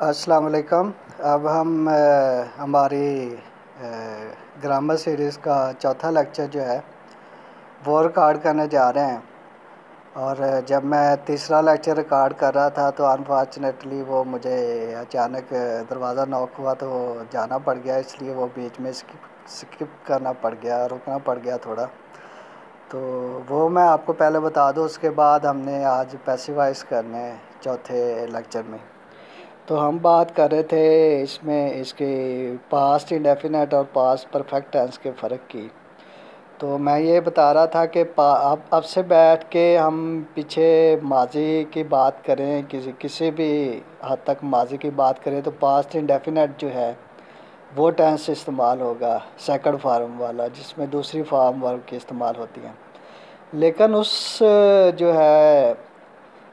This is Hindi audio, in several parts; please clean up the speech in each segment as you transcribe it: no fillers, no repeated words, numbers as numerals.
अस्सलाम वालेकुम। अब हम हमारी ग्रामर सीरीज़ का चौथा लेक्चर जो है वो रिकॉर्ड करने जा रहे हैं। और जब मैं तीसरा लेक्चर रिकॉर्ड कर रहा था तो अनफॉर्चुनेटली वो मुझे अचानक दरवाज़ा नॉक हुआ तो जाना पड़ गया, इसलिए वो बीच में स्किप करना पड़ गया, रुकना पड़ गया थोड़ा। तो वो मैं आपको पहले बता दूं, उसके बाद हमने आज पैसिव वॉइस करने हैं चौथे लेक्चर में। तो हम बात कर रहे थे इसमें इसके पास्ट इंडेफिनेट और पास्ट परफेक्ट टेंस के फ़र्क की। तो मैं ये बता रहा था कि अब से बैठ के हम पीछे माजी की बात करें, किसी भी हद तक माजी की बात करें तो पास्ट इंडेफिनेट जो है वो टेंस इस्तेमाल होगा, सेकंड फॉर्म वाला, जिसमें दूसरी फॉर्म वर्ब की इस्तेमाल होती है। लेकिन उस जो है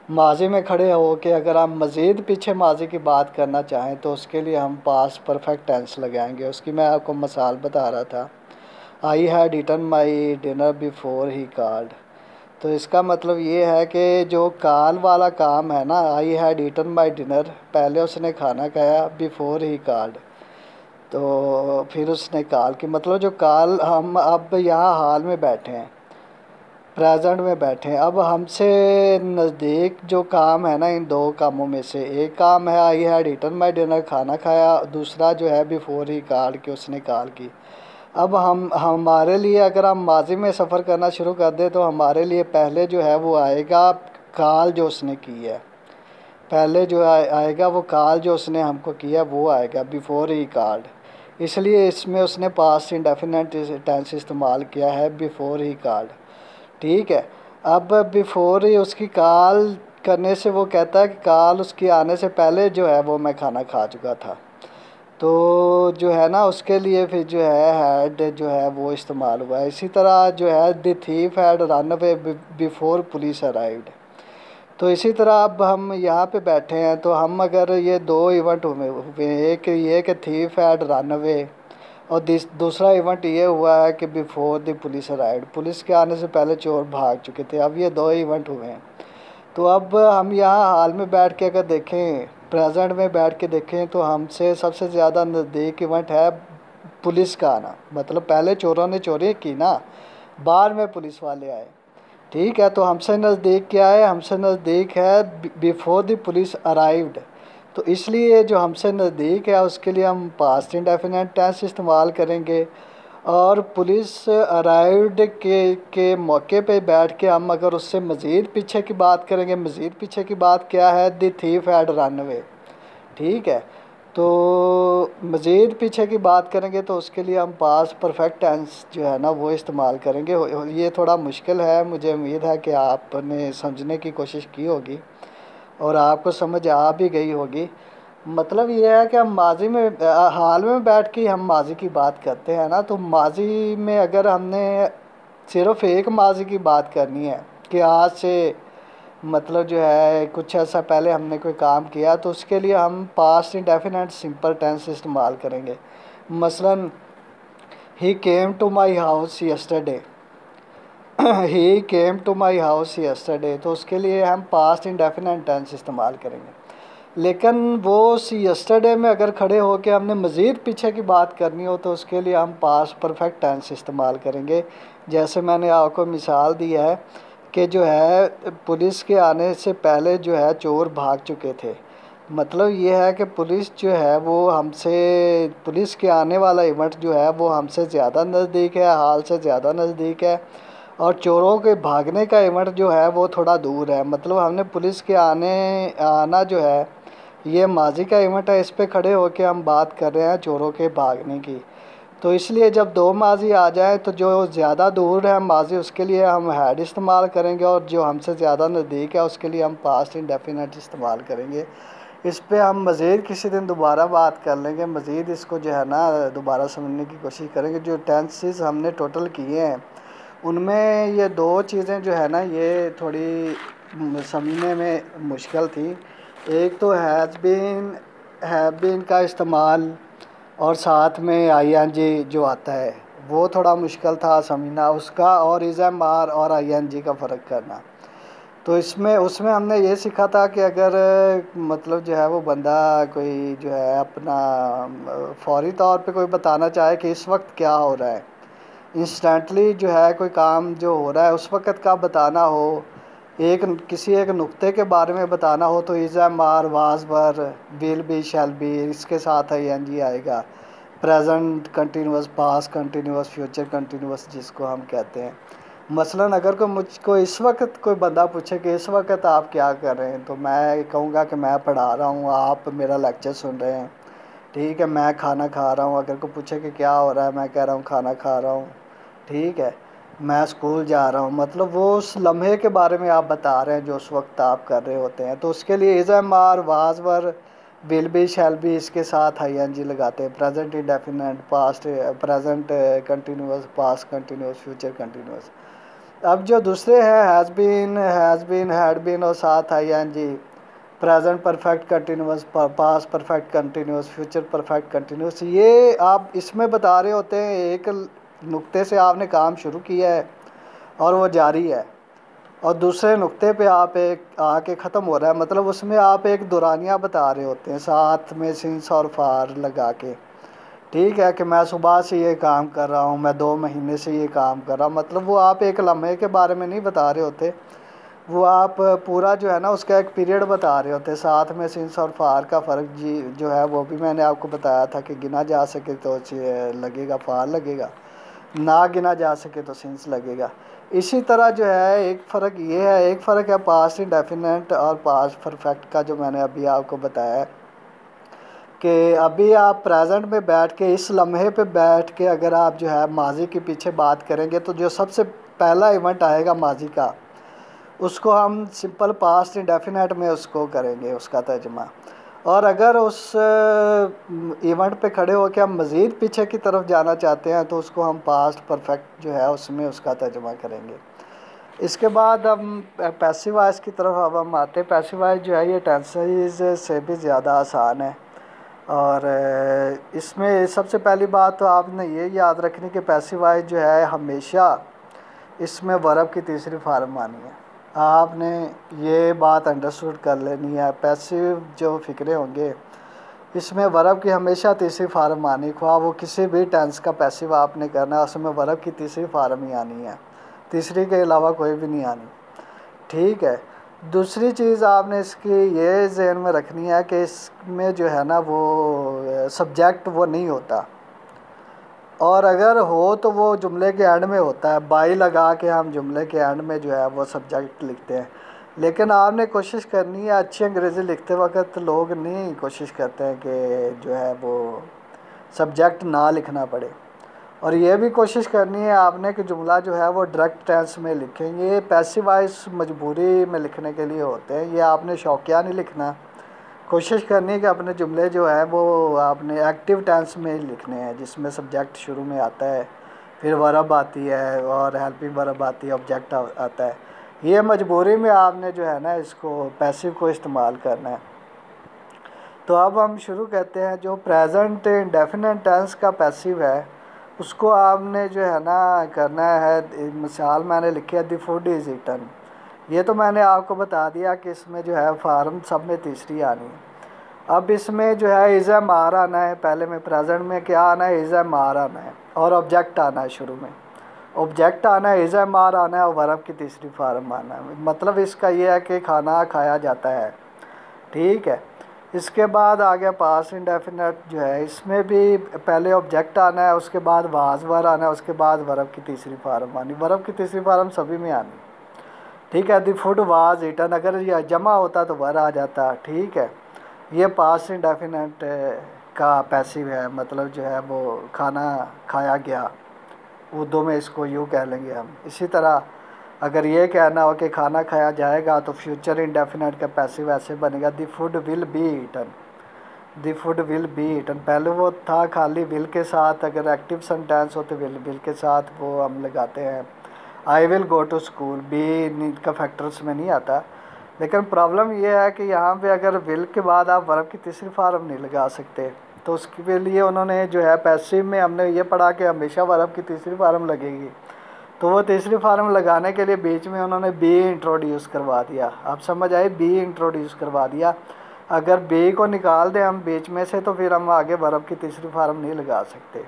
माजी में खड़े हो के अगर हम मज़ीद पीछे माजी की बात करना चाहें तो उसके लिए हम पास्ट परफेक्ट टेंस लगाएंगे। उसकी मैं आपको मिसाल बता रहा था, I had eaten my dinner before he called. तो इसका मतलब ये है कि जो काल वाला काम है ना, I had eaten my dinner, पहले उसने खाना खाया, बिफोर ही कॉल्ड, तो फिर उसने कॉल की, मतलब जो कॉल हम अब यहाँ हाल में बैठे हैं, प्रेजेंट में बैठे हैं। अब हमसे नज़दीक जो काम है ना, इन दो कामों में से एक काम है I had eaten my dinner, खाना खाया, दूसरा जो है बिफोर ही कॉल की, उसने कॉल की। अब हम हमारे लिए अगर हम माजी में सफ़र करना शुरू कर दें तो हमारे लिए पहले जो है वो आएगा कॉल जो उसने की है, पहले जो आएगा वो कॉल जो उसने हमको किया वो आएगा बिफोर ही कॉल्ड। इसलिए इसमें उसने पास्ट इंडेफिनिट टेंस इस्तेमाल किया है, बिफोर ही कॉल्ड। ठीक है। अब बिफोर ही उसकी कॉल करने से वो कहता है कि कॉल उसकी आने से पहले जो है वो मैं खाना खा चुका था। तो जो है ना उसके लिए फिर जो है हैड जो है वो इस्तेमाल हुआ है। इसी तरह जो है the thief had run away before police arrived. तो इसी तरह अब हम यहाँ पे बैठे हैं तो हम अगर ये दो इवेंट हुए, एक ये कि थीफ हैड रन अवे और दूसरा इवेंट ये हुआ है कि before the police arrived, police के आने से पहले चोर भाग चुके थे। अब ये दो इवेंट हुए हैं। तो अब हम यहाँ हाल में बैठ के अगर देखें, प्रेजेंट में बैठ के देखें, तो हमसे सबसे ज़्यादा नज़दीक इवेंट है पुलिस का आना। मतलब पहले चोरों ने चोरी की ना, बाद में पुलिस वाले आए। ठीक है। तो हमसे नज़दीक क्या है, हमसे नज़दीक है बिफोर द पुलिस अराइव्ड। तो इसलिए जो हमसे नज़दीक है उसके लिए हम पास्ट इंडेफिनिट टेंस इस्तेमाल करेंगे। और पुलिस अराइव्ड के मौके पे बैठ के हम अगर उससे मज़ीद पीछे की बात करेंगे, मज़ीद पीछे की बात क्या है, the thief had run away. ठीक है। तो मज़ीद पीछे की बात करेंगे तो उसके लिए हम पास्ट परफेक्ट टेंस जो है ना वो इस्तेमाल करेंगे। ये थोड़ा मुश्किल है, मुझे उम्मीद है कि आपने समझने की कोशिश की होगी और आपको समझ आ भी गई होगी। मतलब ये है कि हम माजी में हाल में बैठ के हम माजी की बात करते हैं ना, तो माजी में अगर हमने सिर्फ़ एक माजी की बात करनी है कि आज से मतलब जो है कुछ ऐसा पहले हमने कोई काम किया, तो उसके लिए हम पास्ट इंडेफिनिट सिंपल टेंस इस्तेमाल करेंगे। मसलन he came to my house yesterday, he came to my house yesterday, तो उसके लिए हम पास्ट इंडेफिनिट टेंस इस्तेमाल करेंगे। लेकिन वो यस्टरडे में अगर खड़े हो के हमने मज़ीद पीछे की बात करनी हो तो उसके लिए हम पास्ट परफेक्ट टेंस इस्तेमाल करेंगे। जैसे मैंने आपको मिसाल दी है कि जो है पुलिस के आने से पहले जो है चोर भाग चुके थे। मतलब ये है कि पुलिस जो है वो हमसे, पुलिस के आने वाला इवेंट जो है वो हमसे ज़्यादा नज़दीक है, हाल से ज़्यादा नज़दीक है। और चोरों के भागने का इवेंट जो है वो थोड़ा दूर है। मतलब हमने पुलिस के आना जो है ये माजी का इवेंट है, इस पे खड़े होके हम बात कर रहे हैं चोरों के भागने की। तो इसलिए जब दो माजी आ जाए तो जो ज़्यादा दूर है माजी उसके लिए हम हैड इस्तेमाल करेंगे और जो हमसे ज़्यादा नज़दीक है उसके लिए हम पास्ट इंडेफिनिट इस्तेमाल करेंगे। इस पे हम मज़ीद किसी दिन दोबारा बात कर लेंगे, मज़ीद इसको जो है ना दोबारा समझने की कोशिश करेंगे। जो टेंसेस हमने टोटल किए हैं उनमें ये दो चीज़ें जो है ना ये थोड़ी समझने में मुश्किल थी। एक तो हैव बीन का इस्तेमाल और साथ में आईएनजी जो आता है वो थोड़ा मुश्किल था समझना उसका, और इज़ एम आर और आईएनजी का फ़र्क करना। तो इसमें उसमें हमने ये सीखा था कि अगर मतलब जो है वो बंदा कोई जो है अपना फौरी तौर पे कोई बताना चाहे कि इस वक्त क्या हो रहा है, इंस्टेंटली जो है कोई काम जो हो रहा है उस वक्त का बताना हो, एक किसी एक नुक्ते के बारे में बताना हो, तो is am are was were will be shall be इसके साथ आई एन जी आएगा। Present continuous, past continuous, future continuous जिसको हम कहते हैं। मसलन अगर कोई मुझको इस वक्त कोई बंदा पूछे कि इस वक्त आप क्या कर रहे हैं, तो मैं कहूँगा कि मैं पढ़ा रहा हूँ, आप मेरा लेक्चर सुन रहे हैं। ठीक है, मैं खाना खा रहा हूँ। अगर कोई पूछे कि क्या हो रहा है, मैं कह रहा हूँ खाना खा रहा हूँ। ठीक है, मैं स्कूल जा रहा हूँ। मतलब वो उस लम्हे के बारे में आप बता रहे हैं जो उस वक्त आप कर रहे होते हैं। तो उसके लिए is am are was were will be shall be इसके साथ आई एन जी लगाते हैं। Present indefinite, past present continuous, past continuous, future continuous. अब जो दूसरे हैं हैज़ बीन, हैड बीन और साथ I N G, present perfect continuous, past perfect continuous, future perfect continuous, ये आप इसमें बता रहे होते हैं एक नुक्ते से आपने काम शुरू किया है और वो जारी है, और दूसरे नुक्ते पे आप एक आके ख़त्म हो रहा है। मतलब उसमें आप एक दौरानिया बता रहे होते हैं साथ में सिंस और फार लगा के। ठीक है, कि मैं सुबह से ये काम कर रहा हूँ, मैं 2 महीने से ये काम कर रहा हूँ। मतलब वो आप एक लम्हे के बारे में नहीं बता रहे होते, वो आप पूरा जो है ना उसका एक पीरियड बता रहे होते हैं। साथ में सिंस और फार का फ़र्क जी जो है वो भी मैंने आपको बताया था कि गिना जा सके तो लगेगा फार लगेगा, ना गिना जा सके तो सिंस लगेगा। इसी तरह जो है एक फ़र्क ये है, एक फ़र्क है पास्ट इंडेफिनिट और पास्ट परफेक्ट का, जो मैंने अभी आपको बताया कि अभी आप प्रेजेंट में बैठ के इस लम्हे पे बैठ के अगर आप जो है माजी के पीछे बात करेंगे तो जो सबसे पहला इवेंट आएगा माजी का, उसको हम सिंपल पास्ट इंडेफिनिट में उसको करेंगे उसका तर्जमा। और अगर उस इवेंट पे खड़े होकर हम मज़ीद पीछे की तरफ जाना चाहते हैं तो उसको हम पास्ट परफेक्ट जो है उसमें उसका तर्जमा करेंगे। इसके बाद हम पैसिव वॉइस की तरफ अब हम आते हैं। पैसिव वॉइस जो है ये टेंसेस से भी ज़्यादा आसान है, और इसमें सबसे पहली बात तो आपने ये याद रखनी कि पैसिव वॉइस जो है हमेशा इसमें वर्ब की तीसरी फॉर्म आनी है। आपने ये बात अंडरस्टूड कर लेनी है। पैसिव जो फ़िक्रे होंगे इसमें वर्ब की हमेशा तीसरी फॉर्म आनी, ख्वाह वो किसी भी टेंस का पैसिव आपने करना है उसमें वर्ब की तीसरी फॉर्म ही आनी है, तीसरी के अलावा कोई भी नहीं आनी। ठीक है, दूसरी चीज़ आपने इसकी ये जहन में रखनी है कि इसमें जो है ना वो सब्जेक्ट वो नहीं होता, और अगर हो तो वो जुमले के एंड में होता है। बाई लगा के हम जुमले के एंड में जो है वो सब्जेक्ट लिखते हैं। लेकिन आपने कोशिश करनी है, अच्छी अंग्रेज़ी लिखते वक्त लोग नहीं कोशिश करते हैं कि जो है वो सब्जेक्ट ना लिखना पड़े। और ये भी कोशिश करनी है आपने कि जुमला जो है वो डायरेक्ट टेंस में लिखें। ये पैसिव वॉइस मजबूरी में लिखने के लिए होते हैं, ये आपने शौकिया नहीं लिखना। कोशिश करनी है कि अपने जुमले जो है वो आपने एक्टिव टेंस में ही लिखने हैं, जिसमें सब्जेक्ट शुरू में आता है, फिर वर्ब आती है और हेल्पिंग वर्ब आती है, ऑब्जेक्ट आता है। ये मजबूरी में आपने जो है ना इसको पैसिव को इस्तेमाल करना है। तो अब हम शुरू करते हैं। जो प्रेजेंट इंडेफिनिट टेंस का पैसिव है उसको आपने जो है ना करना है। मिसाल मैंने लिखी है द फूड इज़ ईटन, ये तो मैंने आपको बता दिया कि इसमें जो है फार्म सब में तीसरी आनी है। अब इसमें जो है इज़ एम आर आना है, पहले में प्रेजेंट में क्या आना है, इज़ एम आर आना है, और ऑब्जेक्ट आना है शुरू में, ऑब्जेक्ट आना है, इज़ एम आर आना है, और वर्ब की तीसरी फार्म आना है। मतलब इसका ये है कि खाना खाया जाता है। ठीक है, इसके बाद आ गया पास्ट इंडेफिनिट जो है, इसमें भी पहले ऑब्जेक्ट आना है, उसके बाद वाज वर आना है, उसके बाद वर्ब की तीसरी फार्म आनी। वर्ब की तीसरी फार्म सभी में आनी। ठीक है, द फूड वाज ईटन, अगर ये जमा होता तो वर आ जाता। ठीक है, ये पास्ट इंडेफिनिट का पैसिव है, मतलब जो है वो खाना खाया गया, उर्दू में इसको यूँ कह लेंगे हम। इसी तरह अगर ये कहना हो कि खाना खाया जाएगा तो फ्यूचर इंडेफिनिट का पैसिव ऐसे बनेगा the food will be eaten, the food will be eaten. पहले वो था खाली विल के साथ, अगर एक्टिव सेंटेंस हो तो विल के साथ वो हम लगाते हैं I will go to school, be need का फैक्टर्स में नहीं आता। लेकिन प्रॉब्लम ये है कि यहाँ पे अगर विल के बाद आप वर्ब की तीसरी फार्म नहीं लगा सकते, तो उसके लिए उन्होंने जो है पैसिव में हमने ये पढ़ा कि हमेशा वर्ब की तीसरी फार्म लगेगी। तो वो तीसरी फार्म लगाने के लिए बीच में उन्होंने बी इंट्रोड्यूस करवा दिया। आप समझ आए, बी इंट्रोड्यूस करवा दिया। अगर बी को निकाल दें हम बीच में से तो फिर हम आगे वर्ब की तीसरी फार्म नहीं लगा सकते।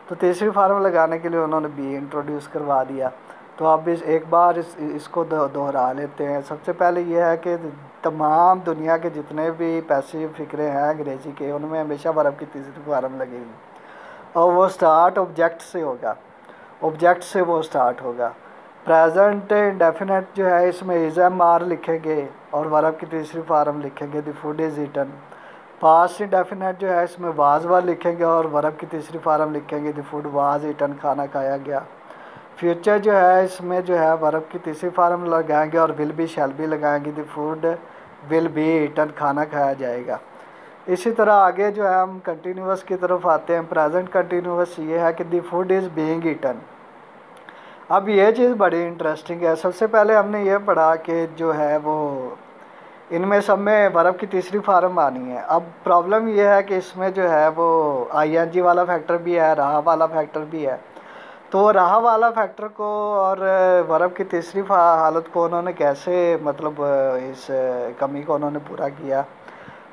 तो तीसरी फार्म लगाने के लिए उन्होंने बी इंट्रोड्यूस करवा दिया। तो अब एक बार इसको दोहरा लेते हैं। सबसे पहले ये है कि तमाम दुनिया के जितने भी पैसिव फ़िक्रे हैं अंग्रेज़ी के, उनमें हमेशा वर्ब की तीसरी फार्म लगेगी और वो स्टार्ट ऑब्जेक्ट से होगा, ऑब्जेक्ट से वो स्टार्ट होगा। प्रेजेंट इंडेफिनेट जो है इसमें इज़ एम आर लिखेंगे और वर्ब की तीसरी फार्म लिखेंगे the food is eaten. Past indefinite जो है इसमें वाज वर लिखेंगे और वर्ब की तीसरी फार्म लिखेंगे द फूड वाज ईटन, खाना खाया गया। फ्यूचर जो है इसमें जो है वर्ब की तीसरी फार्म लगाएंगे और विल बी शैल बी लगाएंगे the food will be eaten, खाना खाया जाएगा। इसी तरह आगे जो है हम कंटिन्यूस की तरफ आते हैं। प्रेजेंट कंटिन्यूस ये है कि the food is being eaten. अब ये चीज़ बड़ी इंटरेस्टिंग है। सबसे पहले हमने ये पढ़ा कि जो है वो इनमें सब में वर्ब की तीसरी फार्म आनी है। अब प्रॉब्लम ये है कि इसमें जो है वो आईएनजी वाला फैक्टर भी है, रहा वाला फैक्टर भी है। तो रहा वाला फैक्टर को और वर्ब की तीसरी हालत को उन्होंने कैसे मतलब इस कमी को उन्होंने पूरा किया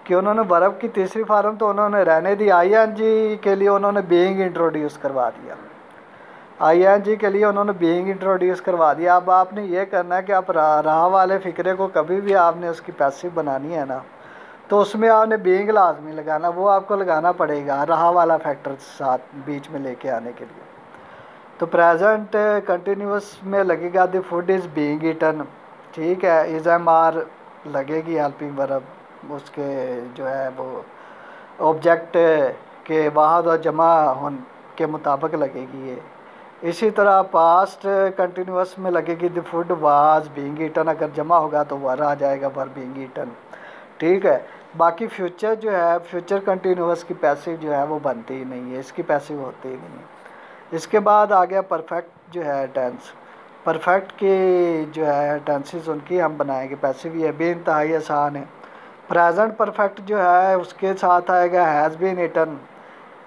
कि उन्होंने वर्ब की तीसरी फार्म तो उन्होंने रहने दी, आईएनजी के लिए उन्होंने बीइंग इंट्रोड्यूस करवा दिया। आईएनजी के लिए उन्होंने बीइंग इंट्रोड्यूस करवा दिया। अब आपने ये करना है कि आप रहा वाले फ़िक्रे को कभी भी आपने उसकी पैसिव बनानी है ना, तो उसमें आपने बीइंग लाजमी लगाना, वो आपको लगाना पड़ेगा रहा वाला फैक्टर साथ बीच में लेके आने के लिए। तो प्रेजेंट कंटिन्यूस में लगेगा the food is being eaten, ठीक है। इज़ एम आर लगेगी हेल्पिंग वर्ब, उसके जो है वो ऑब्जेक्ट के वाहद और जमा होने के मुताबिक लगेगी ये। इसी तरह पास्ट कंटिन्यूस में लगेगी the food was being eaten, अगर जमा होगा तो वर आ जाएगा वर बीइंग ईटन, ठीक है। बाकी फ्यूचर जो है, फ्यूचर कंटिन्यूस की पैसिव जो है वो बनती ही नहीं है, इसकी पैसिव होती ही नहीं है। इसके बाद आ गया परफेक्ट जो है टेंस। परफेक्ट की जो है टेंसेस उनकी हम बनाएंगे पैसिव, ये भी इंतहाई आसान है। प्रेजेंट परफेक्ट जो है उसके साथ आएगा हैज़ बीन ईटन।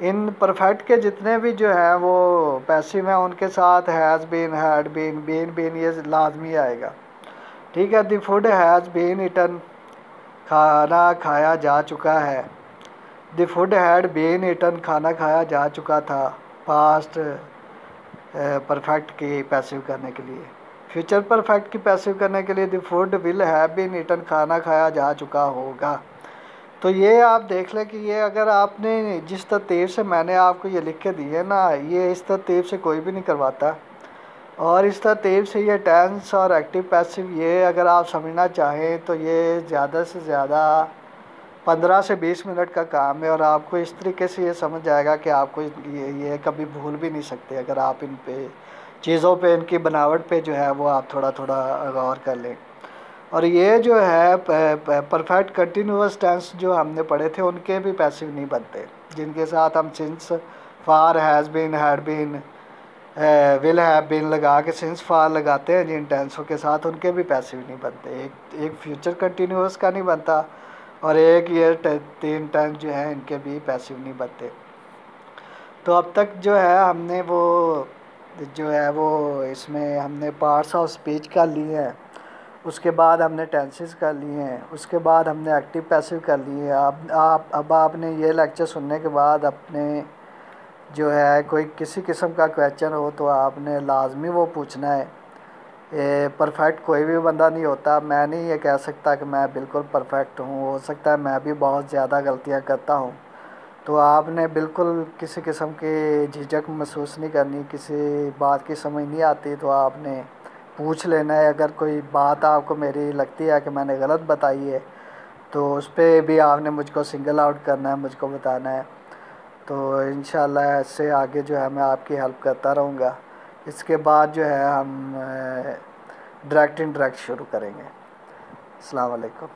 इन परफेक्ट के जितने भी जो हैं वो पैसिव हैं उनके साथ हैज़ बीन, हैड बीन ये लाजमी आएगा, ठीक है। The food has been eaten, खाना खाया जा चुका है। The food had been eaten, खाना खाया जा चुका था पास्ट परफेक्ट की पैसिव करने के लिए। फ्यूचर परफेक्ट की पैसिव करने के लिए the food will have been eaten, खाना खाया जा चुका होगा। तो ये आप देख लें कि ये अगर आपने जिस तरतीब से मैंने आपको ये लिख के दी है ना, ये इस तरतीब से कोई भी नहीं करवाता। और इस तरतीब से ये टेंस और एक्टिव पैसिव ये अगर आप समझना चाहें तो ये ज़्यादा से ज़्यादा 15 से 20 मिनट का काम है और आपको इस तरीके से ये समझ जाएगा कि आपको ये कभी भूल भी नहीं सकते अगर आप इन पे चीज़ों पे, इनकी बनावट पे जो है वो आप थोड़ा थोड़ा गौर कर लें। और ये जो है परफेक्ट कंटिन्यूस टेंस जो हमने पढ़े थे उनके भी पैसिव नहीं बनते, जिनके साथ हम since, for, has been, had been, will have been लगा के सिंस फार लगाते हैं जिन टेंसों के साथ, उनके भी पैसिव नहीं बनते। एक फ्यूचर कंटिन्यूस का नहीं बनता और एक ये 3 टेंस जो है इनके भी पैसिव नहीं बनते। तो अब तक जो है हमने वो जो है वो इसमें हमने पार्ट्स ऑफ स्पीच कर लिए हैं, उसके बाद हमने टेंसेस कर लिए हैं, उसके बाद हमने एक्टिव पैसिव कर लिए हैं। अब आपने ये लेक्चर सुनने के बाद अपने जो है कोई किसी किस्म का क्वेश्चन हो तो आपने लाजमी वो पूछना है। परफेक्ट कोई भी बंदा नहीं होता, मैं नहीं ये कह सकता कि मैं बिल्कुल परफेक्ट हूँ, हो सकता है मैं भी बहुत ज़्यादा गलतियाँ करता हूँ। तो आपने बिल्कुल किसी किस्म की झिझक महसूस नहीं करनी, किसी बात की समझ नहीं आती तो आपने पूछ लेना है। अगर कोई बात आपको मेरी लगती है कि मैंने गलत बताई है तो उस पर भी आपने मुझको सिंगल आउट करना है, मुझको बताना है। तो इंशाल्लाह ऐसे आगे जो है मैं आपकी हेल्प करता रहूँगा। इसके बाद जो है हम डायरेक्ट इंटरेक्ट शुरू करेंगे। अस्सलाम वालेकुम।